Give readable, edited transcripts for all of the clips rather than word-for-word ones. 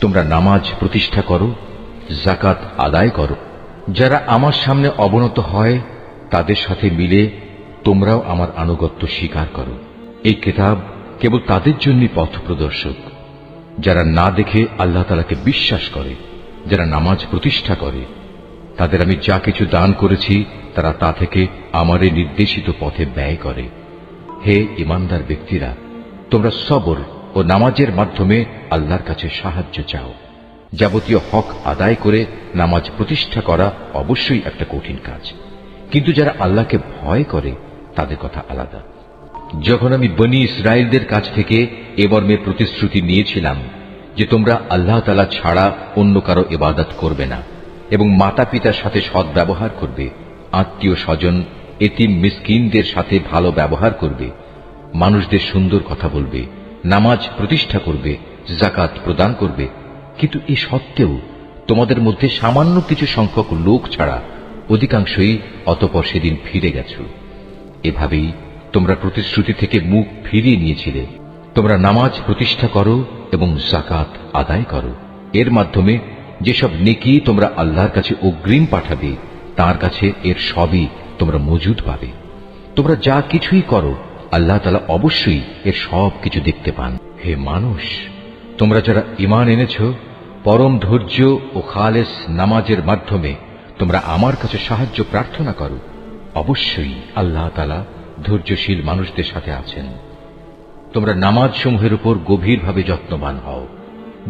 তোমরা নামাজ প্রতিষ্ঠা করো, যাকাত আদায় করো। যারা আমার সামনে অবনত হয় তাদের সাথে মিলে তোমরাও আমার আনুগত্য স্বীকার করো। এই কিতাব কেবল তাদের জন্যই পথ প্রদর্শক, যারা না দেখে আল্লাহ তাআলাকে বিশ্বাস করে, যারা নামাজ প্রতিষ্ঠা করে। তাদের আমি যা কিছু দান করেছি তারা তা থেকে আমারে নির্দেশিত পথে ব্যয় করে। হে ঈমানদার ব্যক্তিরা, তোমরা সবর ও নামাজের মাধ্যমে আল্লাহর কাছে সাহায্য চাও। যাবতীয় হক আদায় করে নামাজ প্রতিষ্ঠা করা অবশ্যই একটা কঠিন কাজ, কিন্তু যারা আল্লাহকে ভয় করে তাদের কথা আলাদা। যখন আমি বনী ইসরায়েলদের কাছ থেকে এ মর্মে প্রতিশ্রুতি নিয়েছিলাম যে তোমরা আল্লাহ তাআলা ছাড়া অন্য কারো ইবাদত করবে না এবং মাতা পিতার সাথে সৎ ব্যবহার করবে, আত্মীয় স্বজন এতিম মিসকিনদের সাথে ভালো ব্যবহার করবে, মানুষদের সুন্দর কথা বলবে, নামাজ প্রতিষ্ঠা করবে, যাকাত প্রদান করবে, কিন্তু এ সত্ত্বেও তোমাদের মধ্যে সামান্য কিছু সংখ্যক লোক ছাড়া অধিকাংশই অতঃপর সেদিন ফিরে গেছ। এভাবেই তোমরা প্রতিশ্রুতি থেকে মুখ ফিরিয়ে নিয়েছিলে। তোমরা নামাজ প্রতিষ্ঠা করো এবং যাকাত আদায় করো। এর মাধ্যমে যেসব নেকি তোমরা আল্লাহর কাছে অগ্রিম পাঠাবে তার কাছে এর সবই তোমরা মজুদ পাবে। তোমরা যা কিছুই করো আল্লাহ তাআলা অবশ্যই এর সব কিছু দেখতে পান। হে মানুষ, তোমরা যারা ঈমান এনেছ, পরম ধৈর্য ও খালেস নামাজের মাধ্যমে তোমরা আমার কাছে সাহায্য প্রার্থনা করো। অবশ্যই আল্লাহ তাআলা ধৈর্যশীল মানুষদের সাথে আছেন। তোমরা নামাজ সমূহের উপর গভীরভাবে যত্নবান হও,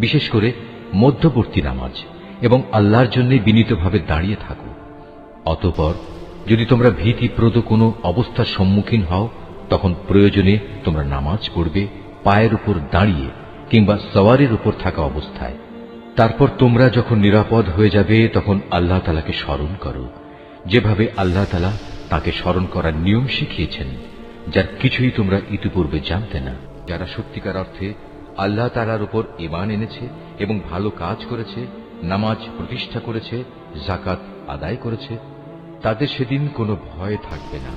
বিশেষ করে মধ্যবর্তী নামাজ, এবং আল্লাহর জন্য বিনীতভাবে দাঁড়িয়ে থাকো। অতঃপর যদি তোমরা ভীতিপ্রদ কোনো অবস্থার সম্মুখীন হও তখন প্রয়োজনে তোমরা নামাজ পড়বে পায়ের উপর দাঁড়িয়ে কিংবা সওয়ারির উপর থাকা অবস্থায়। তারপর তোমরা যখন নিরাপদ হয়ে যাবে তখন আল্লাহ তাআলাকে স্মরণ করো, যেভাবে আল্লাহ তাআলা তাকে স্মরণ করার নিয়ম শিখিয়েছেন, যার কিছুই তোমরা ইতিপূর্বে জানতে না। যারা সত্যিকার অর্থে আল্লাহ তাআলার উপর ঈমান এনেছে এবং ভালো কাজ করেছে, নামাজ প্রতিষ্ঠা করেছে, যাকাত আদায় করেছে, তাদের সেদিন কোনো ভয় থাকবে না,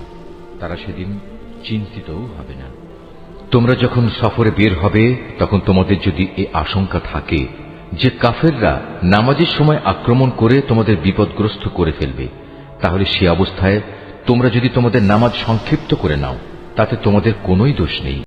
তারা সেদিন চিন্তিতও হবে না। তোমরা যখন সফরে বের হবে তখন তোমাদের যদি এ আশঙ্কা থাকে যে কাফেররা নামাজের সময় আক্রমণ করে তোমাদের বিপদগ্রস্ত করে ফেলবে, তাহলে সে অবস্থায় তোমরা যদি তোমাদের নামাজ সংক্ষিপ্ত করে নাও তাতে তোমাদের কোনোই দোষ নেই।